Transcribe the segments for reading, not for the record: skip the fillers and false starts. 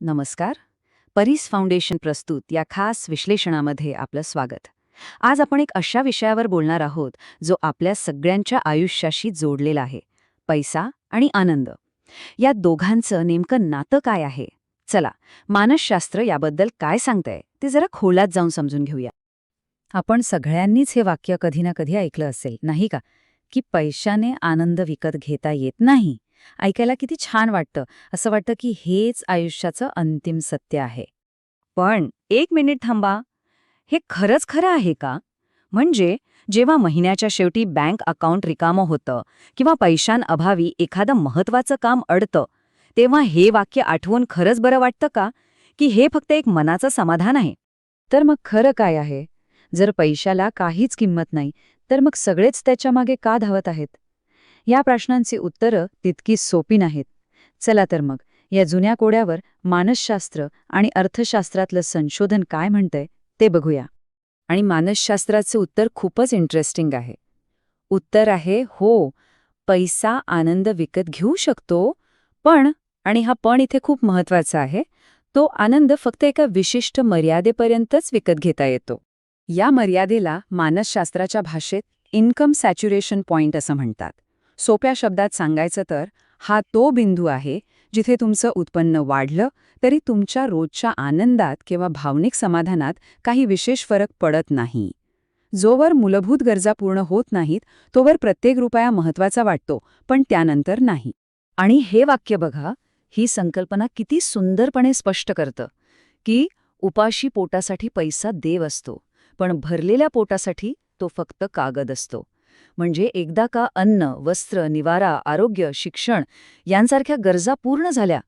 नमस्कार. परीस फाउंडेशन प्रस्तुत या खास विश्लेषणामध्ये आपलं स्वागत. आज आपण एक अशा विषयावर बोलणार आहोत जो आपल्या सगळ्यांच्या आयुष्याशी जोडलेला आहे, पैसा आणि आनंद. या दोघांचं नेमकं नातं काय आहे? चला, मानसशास्त्र याबद्दल काय सांगतंय ते जरा खोलात जाऊन समजून घेऊया. आपण सगळ्यांनीच हे वाक्य कधी ना कधी ऐकलं असेल, नाही का? की पैशाने आनंद विकत घेता येत नाही. ऐकायला किती छान वाटतं. असं वाटतं की हेच आयुष्याचं अंतिम सत्य आहे. पण एक मिनिट थांबा. हे खरंच खरं आहे का? म्हणजे जेव्हा महिन्याच्या शेवटी बँक अकाउंट रिकामं होतं किंवा पैशांअभावी एखादं महत्वाचं काम अडतं, तेव्हा हे वाक्य आठवून खरंच बरं वाटतं का? की हे फक्त एक मनाचं समाधान आहे? तर मग खरं काय आहे? जर पैशाला काहीच किंमत नाही, तर मग सगळेच त्याच्यामागे का धावत आहेत? या प्रश्नांची उत्तरं तितकी सोपी नाहीत. चला तर मग या जुन्या कोड्यावर मानसशास्त्र आणि अर्थशास्त्रातलं संशोधन काय म्हणतंय ते बघूया. आणि मानसशास्त्राचं उत्तर खूपच इंटरेस्टिंग आहे. उत्तर आहे हो, पैसा आनंद विकत घेऊ शकतो, पण, आणि हा पण इथे खूप महत्वाचा आहे, तो आनंद फक्त एका विशिष्ट मर्यादेपर्यंतच विकत घेता येतो. या मर्यादेला मानसशास्त्राच्या भाषेत इन्कम सॅच्युरेशन पॉइंट असं म्हणतात. सोप्या शब्दात सांगायचं तर हा तो बिंदू आहे जिथे तुमचं उत्पन्न वाढलं तरी तुमच्या रोजच्या आनंदात किंवा भावनिक समाधानात काही विशेष फरक पडत नाही. जोवर मूलभूत गरजा पूर्ण होत नाहीत तोवर प्रत्येक रुपया महत्वाचा वाटतो, पण त्यानंतर नाही. आणि हे वाक्य बघा, ही संकल्पना किती सुंदरपणे स्पष्ट करतं की उपाशी पोटासाठी पैसा देव असतो, पण भरलेल्या पोटासाठी तो फक्त कागद असतो. म्हणजे एकदा का अन्न, वस्त्र, निवारा, आरोग्य, शिक्षण यांसारख्या गरजा पूर्ण झाल्या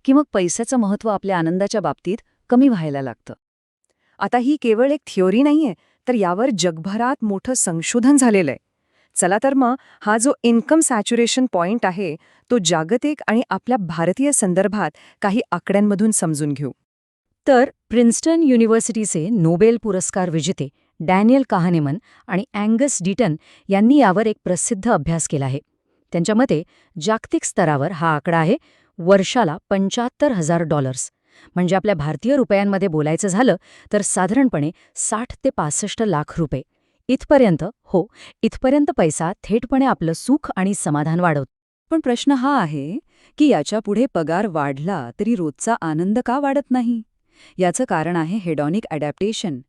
की मग पैशाचं महत्त्व आपल्या आनंदाच्या बाबतीत कमी व्हायला लागतं. आता ही केवळ एक थिअरी नाहीये, तर यावर जगभरात मोठं संशोधन झालेलं आहे. चला तर मग हा जो इन्कम सॅच्युरेशन पॉइंट आहे तो जागतिक आणि आपल्या भारतीय संदर्भात काही आकड्यांमधून समजून घेऊ. तर प्रिन्स्टन युनिव्हर्सिटीचे नोबेल पुरस्कार विजेते डॅनियल काहनेमन आणि अँगस डीटन यांनी यावर एक प्रसिद्ध अभ्यास केला आहे. त्यांच्या मते जागतिक स्तरावर हा आकडा आहे वर्षाला $75,000. म्हणजे आपल्या भारतीय रुपयांमध्ये बोलायचं झालं तर साधारणपणे 60 ते 65 लाख रुपये. इथपर्यंत पैसा थेटपणे आपलं सुख आणि समाधान वाढवतो. पण प्रश्न हा आहे की याच्यापुढे पगार वाढला तरी रोजचा आनंद का वाढत नाही? याचं कारण आहे हेडॉनिक अडॅप्टेशन.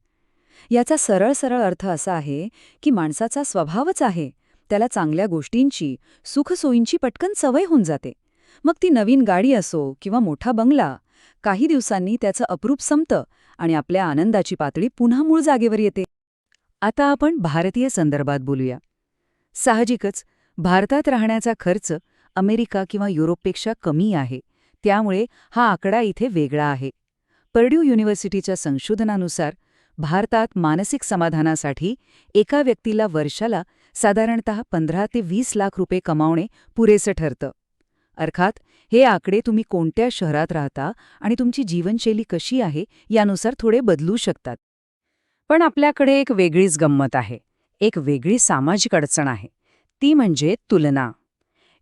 याचा सरळ सरळ अर्थ असा आहे की माणसाचा स्वभावच आहे, त्याला चांगल्या गोष्टींची, सुखसोयींची पटकन सवय होऊन जाते. मग ती नवीन गाडी असो किंवा मोठा बंगला, काही दिवसांनी त्याचं अप्रूप संपतं आणि आपल्या आनंदाची पातळी पुन्हा मूळ जागेवर येते. आता आपण भारतीय संदर्भात बोलूया. साहजिकच भारतात राहण्याचा खर्च अमेरिका किंवा युरोपपेक्षा कमी आहे, त्यामुळे हा आकडा इथे वेगळा आहे. पर्ड्यू युनिव्हर्सिटीच्या संशोधनानुसार भारतात मानसिक समाधानासाठी एका व्यक्तीला वर्षाला साधारणतः 15 ते 20 लाख रुपये कमावणे पुरेसं ठरतं. अर्थात हे आकडे तुम्ही कोणत्या शहरात राहता आणि तुमची जीवनशैली कशी आहे यानुसार थोडे बदलू शकतात. पण आपल्याकडे एक वेगळीच गंमत आहे, एक वेगळी सामाजिक अडचण आहे. ती म्हणजे तुलना.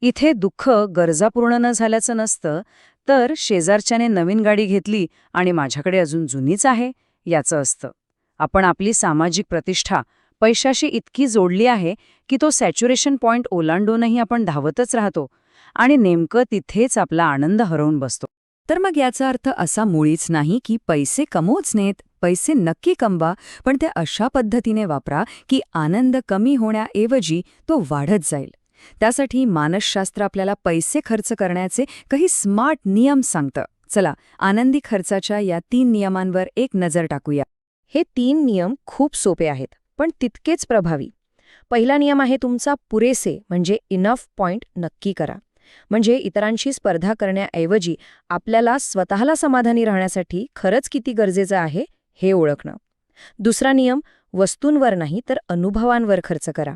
इथे दुःख गरजा पूर्ण न झाल्याचं नसतं, तर शेजारच्याने नवीन गाडी घेतली आणि माझ्याकडे अजून जुनीच आहे याचं असतं. आपण आपली सामाजिक प्रतिष्ठा पैशाशी इतकी जोडली आहे की तो सॅच्युरेशन पॉइंट ओलांडूनही आपण धावतच राहतो आणि नेमकं तिथेच आपला आनंद हरवून बसतो. तर मग याचा अर्थ असा मुळीच नाही की पैसे कमवूच नयेत. पैसे नक्की कमवा, पण ते अशा पद्धतीने वापरा की आनंद कमी होण्याऐवजी तो वाढत जाईल. त्यासाठी मानसशास्त्र आपल्याला पैसे खर्च करण्याचे काही स्मार्ट नियम सांगतं. चला, आनंदी खर्चाच्या या 3 नियमांवर एक नजर टाकूया. हे 3 नियम खूप सोपे आहेत, पण तितकेच प्रभावी. पहिला नियम आहे तुमचा पुरेसे म्हणजे इनफ पॉइंट नक्की करा. म्हणजे इतरांशी स्पर्धा करण्याऐवजी आपल्याला स्वतःला समाधानी राहण्यासाठी खरंच किती गरजेचं आहे हे ओळखणं. दुसरा नियम वस्तूंवर नाही तर अनुभवांवर खर्च करा.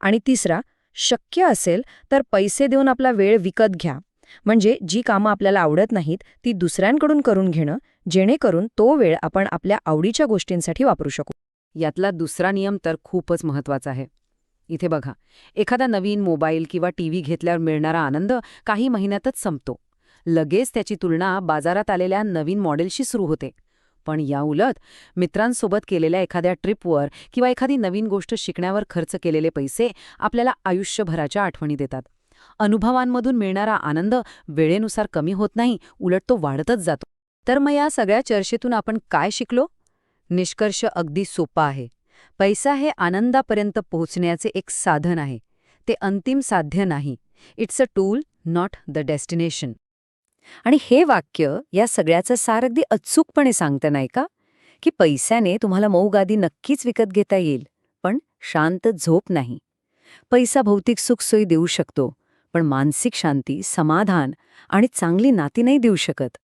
आणि तिसरा, शक्य असेल तर पैसे देऊन आपला वेळ विकत घ्या. म्हणजे जी कामं आपल्याला आवडत नाहीत ती दुसऱ्यांकडून करून घेणं, जेणेकरून तो वेळ आपण आपल्या आवडीच्या गोष्टींसाठी वापरू शकू. यातला दुसरा नियम तर खूपच महत्वाचा आहे. इथे बघा, एखादा नवीन मोबाईल किंवा टीव्ही घेतल्यावर मिळणारा आनंद काही महिन्यातच संपतो. लगेच त्याची तुलना बाजारात आलेल्या नवीन मॉडेलशी सुरू होते. पण याउलट मित्रांसोबत केलेल्या एखाद्या ट्रिपवर किंवा एखादी नवीन गोष्ट शिकण्यावर खर्च केलेले पैसे आपल्याला आयुष्यभराच्या आठवणी देतात. अनुभवांमधून मिळणारा आनंद वेळेनुसार कमी होत नाही, उलट तो वाढतच जातो. तर मग या सगळ्या चर्चेतून आपण काय शिकलो? निष्कर्ष अगदी सोपा आहे. पैसा हे आनंदापर्यंत पोहोचण्याचे एक साधन आहे. ते अंतिम साध्य नाही. It's a tool, not the destination. आणि हे वाक्य या सगळ्याचं सार अगदी अचूकपणे सांगतं नाही का? की पैशाने तुम्हाला मऊ गादी नक्कीच विकत घेता येईल, पण शांत झोप नाही. पैसा भौतिक सुखसोयी देऊ शकतो, पण मानसिक शांती, समाधान आणि चांगली नाती नाही देऊ शकत.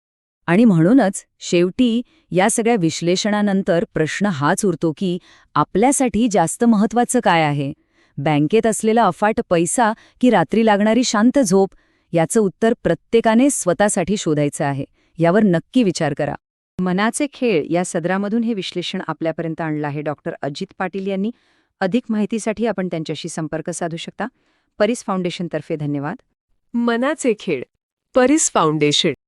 आणि म्हणूनच शेवटी या सगळ्या विश्लेषणानंतर प्रश्न हाच उरतो की आपल्यासाठी जास्त महत्त्वाचं काय आहे? बँकेत असलेला अफाट पैसा की रात्री लागणारी शांत झोप? याचं उत्तर प्रत्येकाने स्वतःसाठी शोधायचं आहे. यावर नक्की विचार करा. मनाचे खेळ या सदरामधून हे विश्लेषण आपल्यापर्यंत आणलं आहे डॉक्टर अजित पाटील यांनी. अधिक माहितीसाठी आपण त्यांच्याशी संपर्क साधू शकता. परीस फाउंडेशनतर्फे धन्यवाद. मनाचे खेळ, परीस फाउंडेशन.